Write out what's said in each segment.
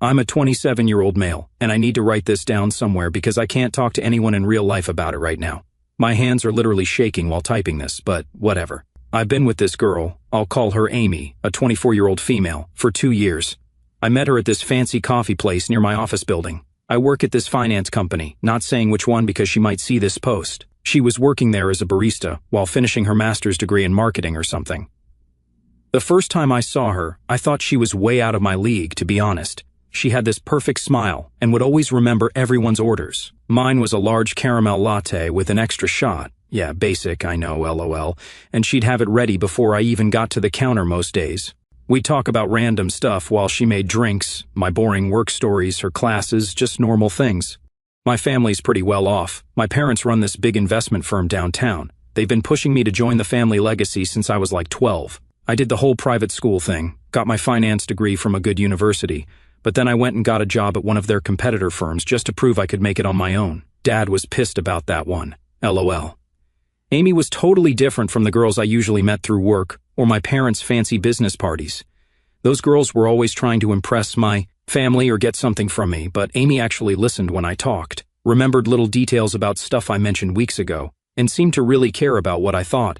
I'm a 27-year-old male, and I need to write this down somewhere because I can't talk to anyone in real life about it right now. My hands are literally shaking while typing this, but whatever. I've been with this girl, I'll call her Amy, a 24-year-old female, for 2 years. I met her at this fancy coffee place near my office building. I work at this finance company, not saying which one because she might see this post. She was working there as a barista while finishing her master's degree in marketing or something. The first time I saw her, I thought she was way out of my league, to be honest. She had this perfect smile and would always remember everyone's orders. Mine was a large caramel latte with an extra shot. Yeah, basic, I know, LOL. And she'd have it ready before I even got to the counter most days. We'd talk about random stuff while she made drinks, my boring work stories, her classes, just normal things. My family's pretty well off. My parents run this big investment firm downtown. They've been pushing me to join the family legacy since I was like 12. I did the whole private school thing, got my finance degree from a good university, but then I went and got a job at one of their competitor firms just to prove I could make it on my own. Dad was pissed about that one. LOL. Amy was totally different from the girls I usually met through work or my parents' fancy business parties. Those girls were always trying to impress my family or get something from me, but Amy actually listened when I talked, remembered little details about stuff I mentioned weeks ago, and seemed to really care about what I thought.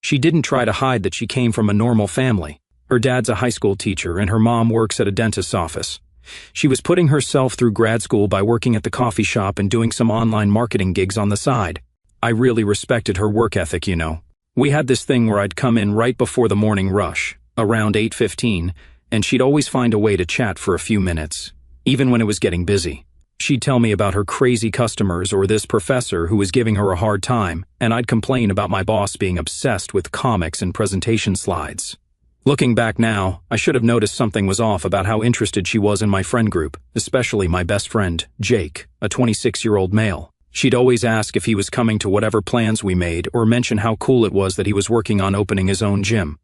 She didn't try to hide that she came from a normal family. Her dad's a high school teacher and her mom works at a dentist's office. She was putting herself through grad school by working at the coffee shop and doing some online marketing gigs on the side. I really respected her work ethic, you know. We had this thing where I'd come in right before the morning rush, around 8:15, and she'd always find a way to chat for a few minutes, even when it was getting busy. She'd tell me about her crazy customers or this professor who was giving her a hard time, and I'd complain about my boss being obsessed with comics and presentation slides. Looking back now, I should have noticed something was off about how interested she was in my friend group, especially my best friend, Jake, a 26-year-old male. She'd always ask if he was coming to whatever plans we made or mention how cool it was that he was working on opening his own gym.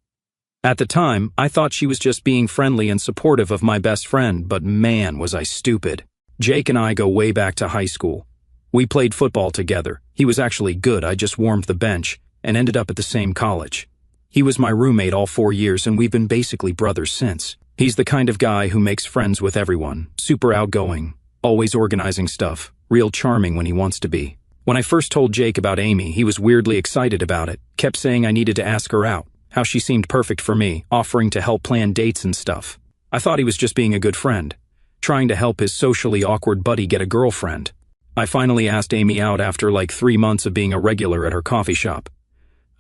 At the time, I thought she was just being friendly and supportive of my best friend, but man, was I stupid. Jake and I go way back to high school. We played football together. He was actually good, I just warmed the bench, and ended up at the same college. He was my roommate all 4 years and we've been basically brothers since. He's the kind of guy who makes friends with everyone, super outgoing, always organizing stuff, real charming when he wants to be. When I first told Jake about Amy, he was weirdly excited about it, kept saying I needed to ask her out, how she seemed perfect for me, offering to help plan dates and stuff. I thought he was just being a good friend, trying to help his socially awkward buddy get a girlfriend. I finally asked Amy out after like 3 months of being a regular at her coffee shop.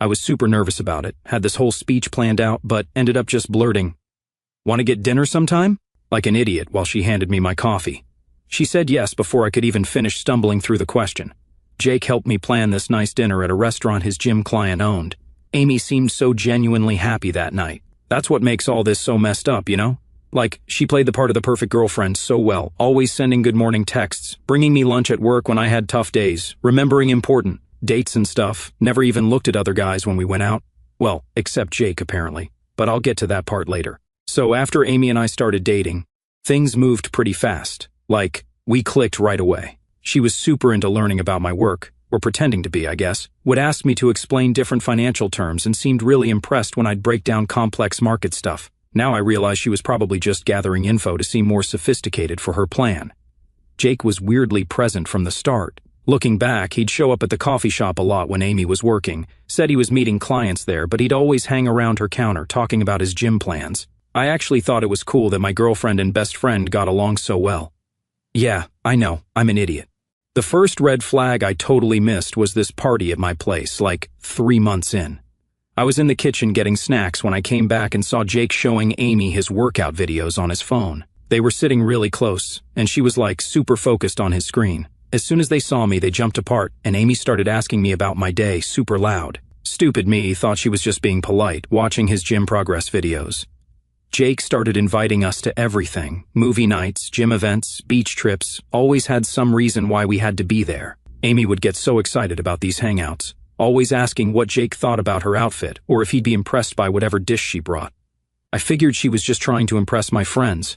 I was super nervous about it, had this whole speech planned out, but ended up just blurting, "Want to get dinner sometime?" like an idiot while she handed me my coffee. She said yes before I could even finish stumbling through the question. Jake helped me plan this nice dinner at a restaurant his gym client owned. Amy seemed so genuinely happy that night. That's what makes all this so messed up, you know? Like, she played the part of the perfect girlfriend so well, always sending good morning texts, bringing me lunch at work when I had tough days, remembering important dates and stuff, never even looked at other guys when we went out. Well, except Jake apparently, but I'll get to that part later. So after Amy and I started dating, things moved pretty fast. Like, we clicked right away. She was super into learning about my work, or pretending to be, I guess, would ask me to explain different financial terms and seemed really impressed when I'd break down complex market stuff. Now I realize she was probably just gathering info to seem more sophisticated for her plan. Jake was weirdly present from the start. Looking back, he'd show up at the coffee shop a lot when Amy was working, said he was meeting clients there, but he'd always hang around her counter talking about his gym plans. I actually thought it was cool that my girlfriend and best friend got along so well. Yeah, I know, I'm an idiot. The first red flag I totally missed was this party at my place, like 3 months in. I was in the kitchen getting snacks when I came back and saw Jake showing Amy his workout videos on his phone. They were sitting really close, and she was like super focused on his screen. As soon as they saw me, they jumped apart, and Amy started asking me about my day super loud. Stupid me thought she was just being polite, watching his gym progress videos. Jake started inviting us to everything, movie nights, gym events, beach trips, always had some reason why we had to be there. Amy would get so excited about these hangouts, always asking what Jake thought about her outfit, or if he'd be impressed by whatever dish she brought. I figured she was just trying to impress my friends.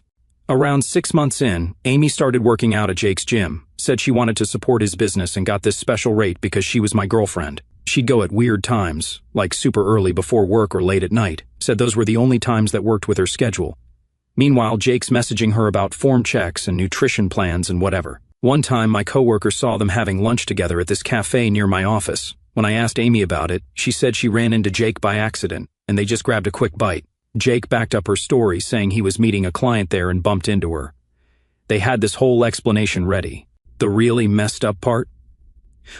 Around 6 months in, Amy started working out at Jake's gym, said she wanted to support his business and got this special rate because she was my girlfriend. She'd go at weird times, like super early before work or late at night, said those were the only times that worked with her schedule. Meanwhile, Jake's messaging her about form checks and nutrition plans and whatever. One time, my coworker saw them having lunch together at this cafe near my office. When I asked Amy about it, she said she ran into Jake by accident, and they just grabbed a quick bite. Jake backed up her story, saying he was meeting a client there and bumped into her. They had this whole explanation ready. The really messed up part?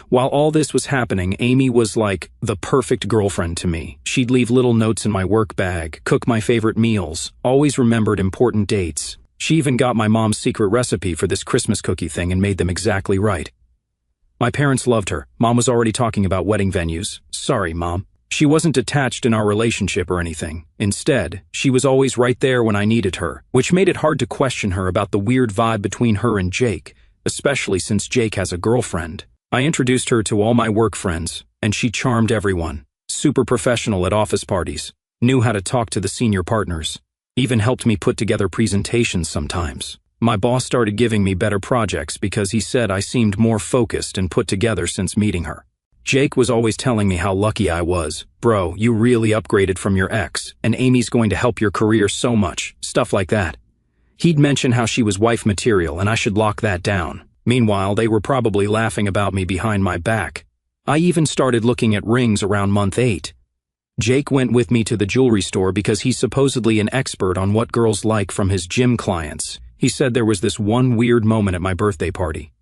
While all this was happening, Amy was like the perfect girlfriend to me. She'd leave little notes in my work bag, cook my favorite meals, always remembered important dates. She even got my mom's secret recipe for this Christmas cookie thing and made them exactly right. My parents loved her. Mom was already talking about wedding venues. Sorry, Mom. She wasn't detached in our relationship or anything. Instead, she was always right there when I needed her, which made it hard to question her about the weird vibe between her and Jake, especially since Jake has a girlfriend. I introduced her to all my work friends, and she charmed everyone. Super professional at office parties, knew how to talk to the senior partners, even helped me put together presentations sometimes. My boss started giving me better projects because he said I seemed more focused and put together since meeting her. Jake was always telling me how lucky I was. Bro, you really upgraded from your ex, and Amy's going to help your career so much, stuff like that. He'd mention how she was wife material and I should lock that down. Meanwhile, they were probably laughing about me behind my back. I even started looking at rings around month 8. Jake went with me to the jewelry store because he's supposedly an expert on what girls like from his gym clients. He said there was this one weird moment at my birthday party.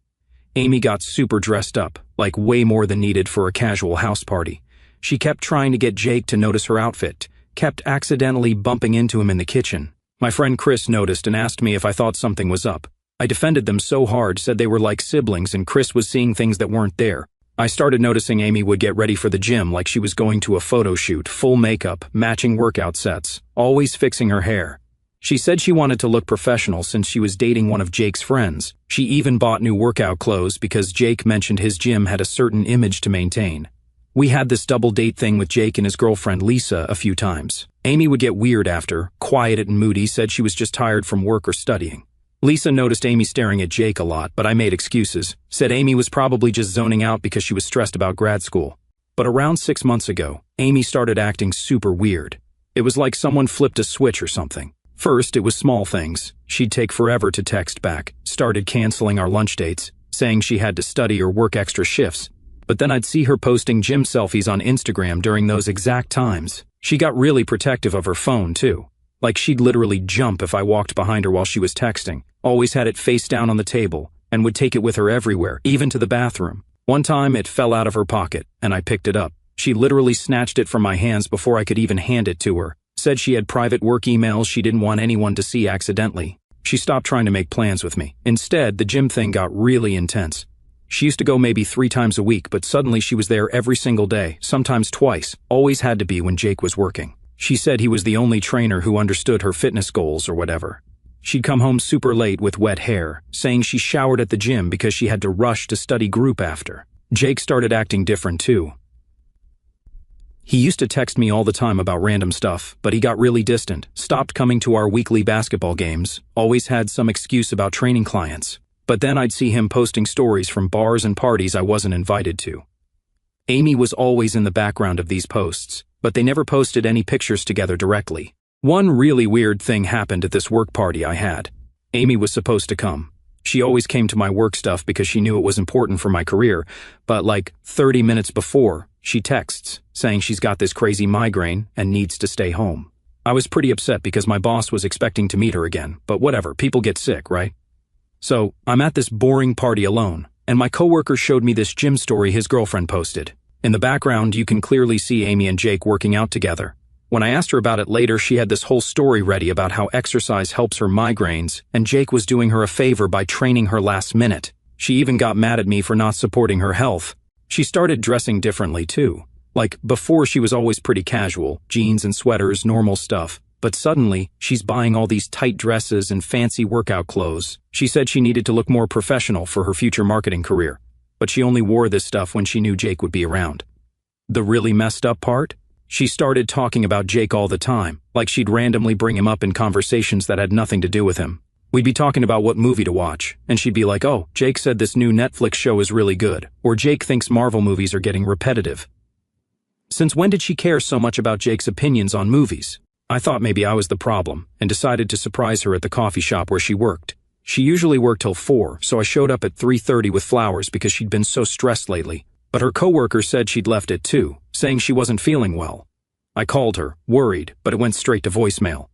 Amy got super dressed up, like way more than needed for a casual house party. She kept trying to get Jake to notice her outfit, kept accidentally bumping into him in the kitchen. My friend Chris noticed and asked me if I thought something was up. I defended them so hard, said they were like siblings and Chris was seeing things that weren't there. I started noticing Amy would get ready for the gym like she was going to a photo shoot, full makeup, matching workout sets, always fixing her hair. She said she wanted to look professional since she was dating one of Jake's friends. She even bought new workout clothes because Jake mentioned his gym had a certain image to maintain. We had this double date thing with Jake and his girlfriend Lisa a few times. Amy would get weird after, quiet and moody, said she was just tired from work or studying. Lisa noticed Amy staring at Jake a lot, but I made excuses, said Amy was probably just zoning out because she was stressed about grad school. But around 6 months ago, Amy started acting super weird. It was like someone flipped a switch or something. First, it was small things. She'd take forever to text back, started canceling our lunch dates, saying she had to study or work extra shifts. But then I'd see her posting gym selfies on Instagram during those exact times. She got really protective of her phone, too. Like she'd literally jump if I walked behind her while she was texting, always had it face down on the table, and would take it with her everywhere, even to the bathroom. One time, it fell out of her pocket, and I picked it up. She literally snatched it from my hands before I could even hand it to her. Said she had private work emails she didn't want anyone to see accidentally. She stopped trying to make plans with me. Instead, the gym thing got really intense. She used to go maybe 3 times a week, but suddenly she was there every single day, sometimes twice, always had to be when Jake was working. She said he was the only trainer who understood her fitness goals or whatever. She'd come home super late with wet hair, saying she showered at the gym because she had to rush to study group after. Jake started acting different too. He used to text me all the time about random stuff, but he got really distant, stopped coming to our weekly basketball games, always had some excuse about training clients. But then I'd see him posting stories from bars and parties I wasn't invited to. Amy was always in the background of these posts, but they never posted any pictures together directly. One really weird thing happened at this work party I had. Amy was supposed to come. She always came to my work stuff because she knew it was important for my career, but like 30 minutes before, she texts, saying she's got this crazy migraine and needs to stay home. I was pretty upset because my boss was expecting to meet her again, but whatever, people get sick, right? So, I'm at this boring party alone, and my coworker showed me this gym story his girlfriend posted. In the background, you can clearly see Amy and Jake working out together. When I asked her about it later, she had this whole story ready about how exercise helps her migraines, and Jake was doing her a favor by training her last minute. She even got mad at me for not supporting her health. She started dressing differently too. Like, before she was always pretty casual, jeans and sweaters, normal stuff. But suddenly, she's buying all these tight dresses and fancy workout clothes. She said she needed to look more professional for her future marketing career. But she only wore this stuff when she knew Jake would be around. The really messed up part? She started talking about Jake all the time, like she'd randomly bring him up in conversations that had nothing to do with him. We'd be talking about what movie to watch, and she'd be like, "Oh, Jake said this new Netflix show is really good," or "Jake thinks Marvel movies are getting repetitive." Since when did she care so much about Jake's opinions on movies? I thought maybe I was the problem and decided to surprise her at the coffee shop where she worked. She usually worked till 4, so I showed up at 3:30 with flowers because she'd been so stressed lately. But her coworker said she'd left at 2, saying she wasn't feeling well. I called her, worried, but it went straight to voicemail.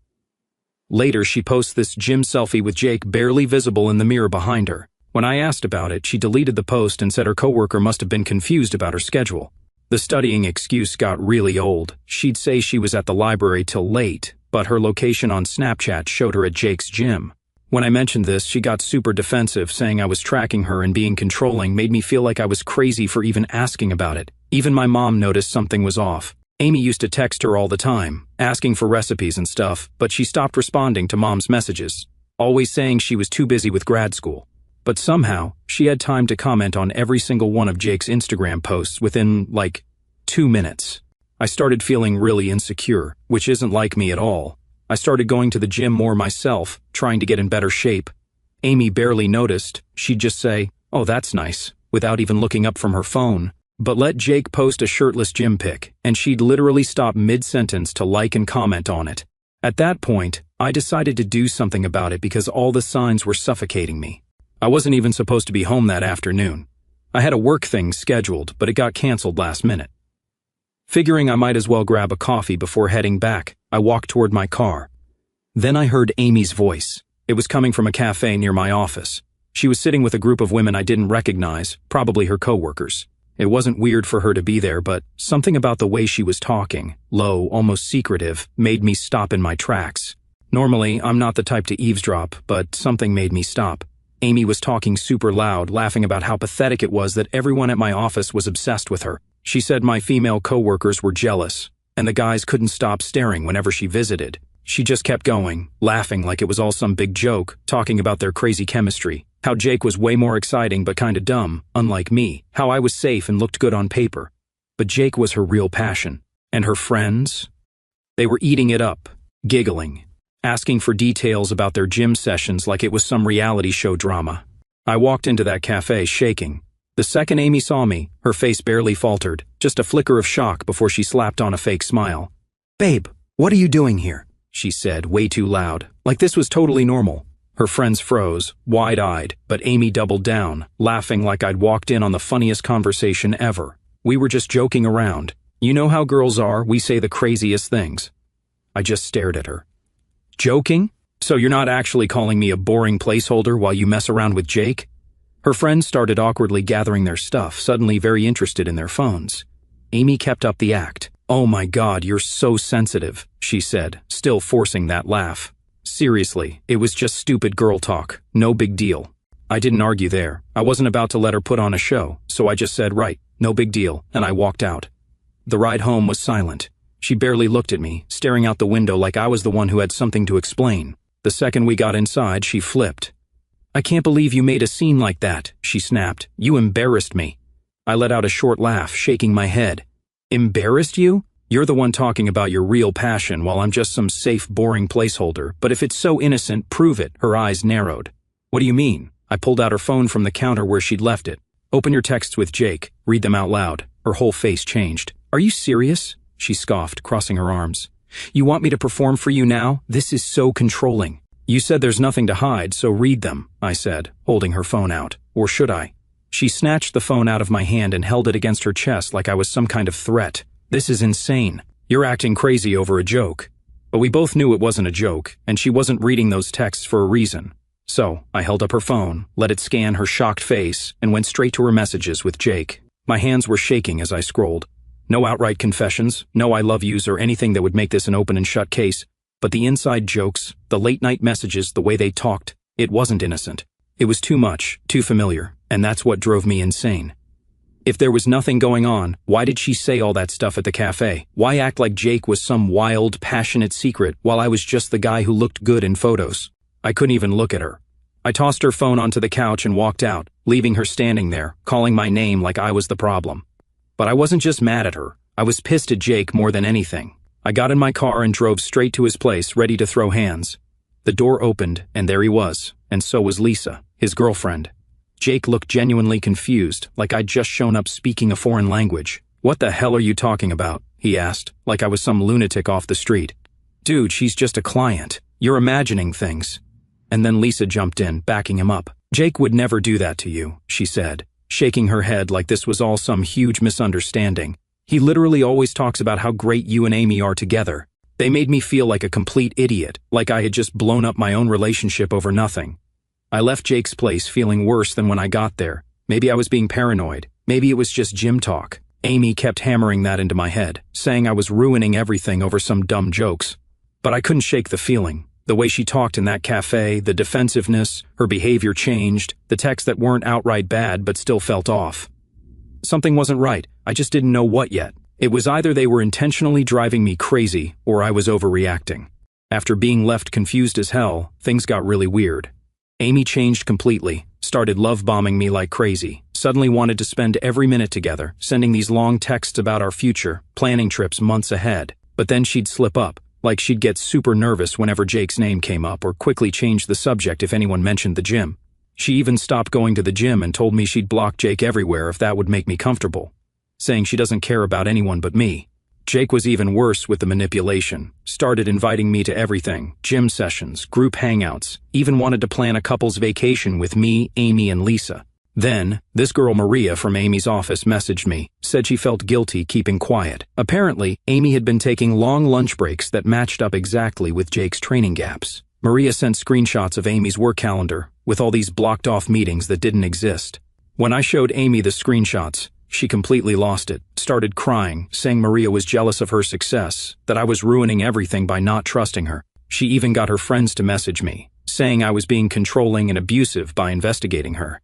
Later, she posts this gym selfie with Jake barely visible in the mirror behind her. When I asked about it, she deleted the post and said her coworker must have been confused about her schedule. The studying excuse got really old. She'd say she was at the library till late, but her location on Snapchat showed her at Jake's gym. When I mentioned this, she got super defensive, saying I was tracking her and being controlling made me feel like I was crazy for even asking about it. Even my mom noticed something was off. Amy used to text her all the time, asking for recipes and stuff, but she stopped responding to mom's messages, always saying she was too busy with grad school. But somehow, she had time to comment on every single one of Jake's Instagram posts within, 2 minutes. I started feeling really insecure, which isn't like me at all. I started going to the gym more myself, trying to get in better shape. Amy barely noticed. She'd just say, "Oh, that's nice," without even looking up from her phone. But let Jake post a shirtless gym pic, and she'd literally stop mid-sentence to like and comment on it. At that point, I decided to do something about it because all the signs were suffocating me. I wasn't even supposed to be home that afternoon. I had a work thing scheduled, but it got canceled last minute. Figuring I might as well grab a coffee before heading back, I walked toward my car. Then I heard Amy's voice. It was coming from a cafe near my office. She was sitting with a group of women I didn't recognize, probably her coworkers. It wasn't weird for her to be there, but something about the way she was talking, low, almost secretive, made me stop in my tracks. Normally, I'm not the type to eavesdrop, but something made me stop. Amy was talking super loud, laughing about how pathetic it was that everyone at my office was obsessed with her. She said my female coworkers were jealous, and the guys couldn't stop staring whenever she visited. She just kept going, laughing like it was all some big joke, talking about their crazy chemistry, how Jake was way more exciting but kinda dumb, unlike me, how I was safe and looked good on paper. But Jake was her real passion. And her friends? They were eating it up, giggling, asking for details about their gym sessions like it was some reality show drama. I walked into that cafe shaking. The second Amy saw me, her face barely faltered, just a flicker of shock before she slapped on a fake smile. "Babe, what are you doing here?" she said, way too loud, like this was totally normal. Her friends froze, wide-eyed, but Amy doubled down, laughing like I'd walked in on the funniest conversation ever. We were just joking around. You know how girls are, we say the craziest things. I just stared at her. Joking? So you're not actually calling me a boring placeholder while you mess around with Jake? Her friends started awkwardly gathering their stuff, suddenly very interested in their phones. Amy kept up the act. "Oh my God, you're so sensitive," she said, still forcing that laugh. Seriously, it was just stupid girl talk, no big deal. I didn't argue there. I wasn't about to let her put on a show, so I just said, "Right, no big deal," and I walked out. The ride home was silent. She barely looked at me, staring out the window like I was the one who had something to explain. The second we got inside, she flipped. "I can't believe you made a scene like that," she snapped. "You embarrassed me." I let out a short laugh, shaking my head. "Embarrassed you? You're the one talking about your real passion while I'm just some safe, boring placeholder, but if it's so innocent, prove it." Her eyes narrowed. "What do you mean?" I pulled out her phone from the counter where she'd left it. "Open your texts with Jake. Read them out loud." Her whole face changed. "Are you serious?" she scoffed, crossing her arms. "You want me to perform for you now? This is so controlling." "You said there's nothing to hide, so read them," I said, holding her phone out. "Or should I?" She snatched the phone out of my hand and held it against her chest like I was some kind of threat. "This is insane. You're acting crazy over a joke." But we both knew it wasn't a joke, and she wasn't reading those texts for a reason. So I held up her phone, let it scan her shocked face, and went straight to her messages with Jake. My hands were shaking as I scrolled. No outright confessions, no I love yous or anything that would make this an open and shut case. But the inside jokes, the late-night messages, the way they talked, it wasn't innocent. It was too much, too familiar, and that's what drove me insane. If there was nothing going on, why did she say all that stuff at the cafe? Why act like Jake was some wild, passionate secret while I was just the guy who looked good in photos? I couldn't even look at her. I tossed her phone onto the couch and walked out, leaving her standing there, calling my name like I was the problem. But I wasn't just mad at her. I was pissed at Jake more than anything. I got in my car and drove straight to his place, ready to throw hands. The door opened, and there he was, and so was Lisa, his girlfriend. Jake looked genuinely confused, like I'd just shown up speaking a foreign language. "What the hell are you talking about?" he asked, like I was some lunatic off the street. "Dude, she's just a client. You're imagining things." And then Lisa jumped in, backing him up. "Jake would never do that to you," she said, shaking her head like this was all some huge misunderstanding. "He literally always talks about how great you and Amy are together." They made me feel like a complete idiot, like I had just blown up my own relationship over nothing. I left Jake's place feeling worse than when I got there. Maybe I was being paranoid. Maybe it was just gym talk. Amy kept hammering that into my head, saying I was ruining everything over some dumb jokes. But I couldn't shake the feeling. The way she talked in that cafe, the defensiveness, her behavior changed, the texts that weren't outright bad but still felt off. Something wasn't right. I just didn't know what yet. It was either they were intentionally driving me crazy or I was overreacting. After being left confused as hell, things got really weird. Amy changed completely, started love-bombing me like crazy, suddenly wanted to spend every minute together, sending these long texts about our future, planning trips months ahead. But then she'd slip up, like she'd get super nervous whenever Jake's name came up or quickly change the subject if anyone mentioned the gym. She even stopped going to the gym and told me she'd block Jake everywhere if that would make me comfortable, saying she doesn't care about anyone but me. Jake was even worse with the manipulation, started inviting me to everything, gym sessions, group hangouts, even wanted to plan a couple's vacation with me, Amy, and Lisa. Then, this girl Maria from Amy's office messaged me, said she felt guilty keeping quiet. Apparently, Amy had been taking long lunch breaks that matched up exactly with Jake's training gaps. Maria sent screenshots of Amy's work calendar, with all these blocked-off meetings that didn't exist. When I showed Amy the screenshots, she completely lost it, started crying, saying Maria was jealous of her success, that I was ruining everything by not trusting her. She even got her friends to message me, saying I was being controlling and abusive by investigating her.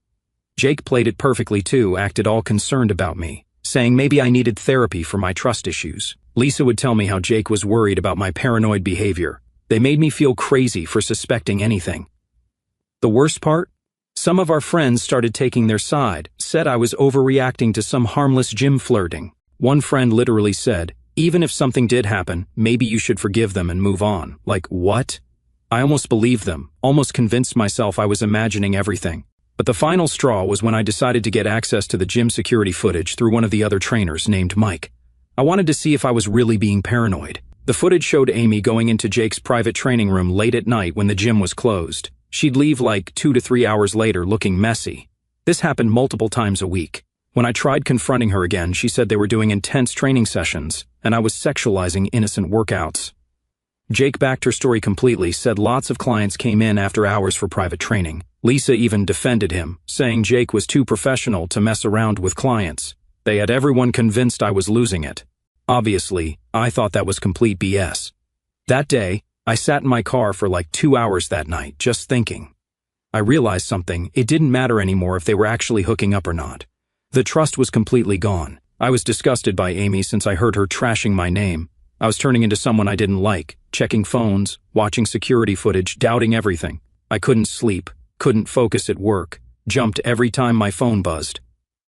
Jake played it perfectly too, acted all concerned about me, saying maybe I needed therapy for my trust issues. Lisa would tell me how Jake was worried about my paranoid behavior. They made me feel crazy for suspecting anything. The worst part? Some of our friends started taking their side, said I was overreacting to some harmless gym flirting. One friend literally said, "Even if something did happen, maybe you should forgive them and move on." Like, what? I almost believed them, almost convinced myself I was imagining everything. But the final straw was when I decided to get access to the gym security footage through one of the other trainers named Mike. I wanted to see if I was really being paranoid. The footage showed Amy going into Jake's private training room late at night when the gym was closed. She'd leave like 2 to 3 hours later looking messy. This happened multiple times a week. When I tried confronting her again, she said they were doing intense training sessions, and I was sexualizing innocent workouts. Jake backed her story completely, said lots of clients came in after hours for private training. Lisa even defended him, saying Jake was too professional to mess around with clients. They had everyone convinced I was losing it. Obviously, I thought that was complete BS. That day, I sat in my car for like 2 hours that night, just thinking. I realized something. It didn't matter anymore if they were actually hooking up or not. The trust was completely gone. I was disgusted by Amy since I heard her trashing my name. I was turning into someone I didn't like, checking phones, watching security footage, doubting everything. I couldn't sleep, couldn't focus at work, jumped every time my phone buzzed.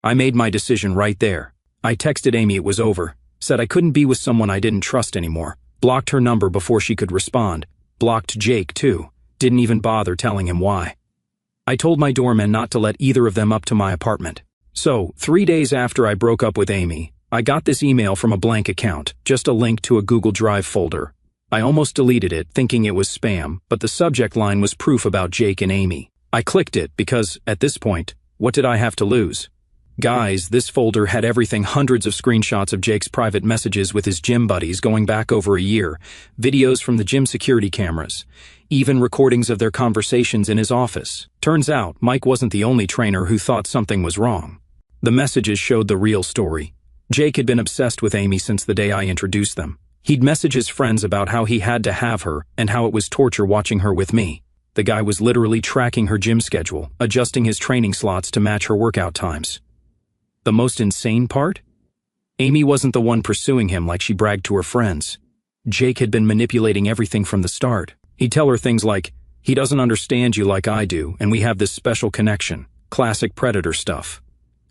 I made my decision right there. I texted Amy it was over, said I couldn't be with someone I didn't trust anymore, blocked her number before she could respond, blocked Jake too, didn't even bother telling him why. I told my doorman not to let either of them up to my apartment. So, 3 days after I broke up with Amy, I got this email from a blank account, just a link to a Google Drive folder. I almost deleted it, thinking it was spam, but the subject line was proof about Jake and Amy. I clicked it because, at this point, what did I have to lose? Guys, this folder had everything, hundreds of screenshots of Jake's private messages with his gym buddies going back over a year, videos from the gym security cameras, even recordings of their conversations in his office. Turns out, Mike wasn't the only trainer who thought something was wrong. The messages showed the real story. Jake had been obsessed with Amy since the day I introduced them. He'd message his friends about how he had to have her and how it was torture watching her with me. The guy was literally tracking her gym schedule, adjusting his training slots to match her workout times. The most insane part? Amy wasn't the one pursuing him like she bragged to her friends. Jake had been manipulating everything from the start. He'd tell her things like, "He doesn't understand you like I do, and we have this special connection." Classic predator stuff.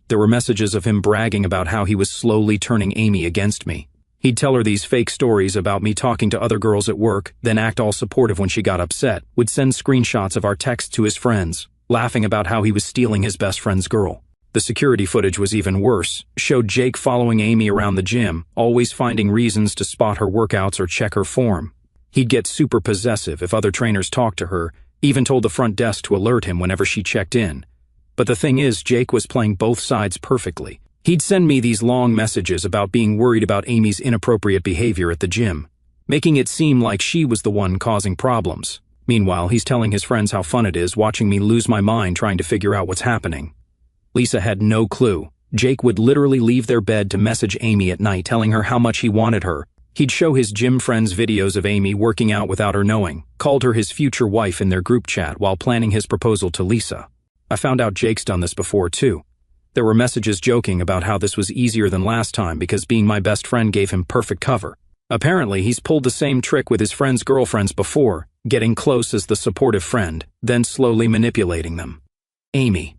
There were messages of him bragging about how he was slowly turning Amy against me. He'd tell her these fake stories about me talking to other girls at work, then act all supportive when she got upset, would send screenshots of our texts to his friends, laughing about how he was stealing his best friend's girl. The security footage was even worse, showed Jake following Amy around the gym, always finding reasons to spot her workouts or check her form. He'd get super possessive if other trainers talked to her, even told the front desk to alert him whenever she checked in. But the thing is, Jake was playing both sides perfectly. He'd send me these long messages about being worried about Amy's inappropriate behavior at the gym, making it seem like she was the one causing problems. Meanwhile, he's telling his friends how fun it is watching me lose my mind trying to figure out what's happening. Lisa had no clue. Jake would literally leave their bed to message Amy at night telling her how much he wanted her. He'd show his gym friends videos of Amy working out without her knowing, called her his future wife in their group chat while planning his proposal to Lisa. I found out Jake's done this before too. There were messages joking about how this was easier than last time because being my best friend gave him perfect cover. Apparently, he's pulled the same trick with his friends' girlfriends before, getting close as the supportive friend, then slowly manipulating them. Amy.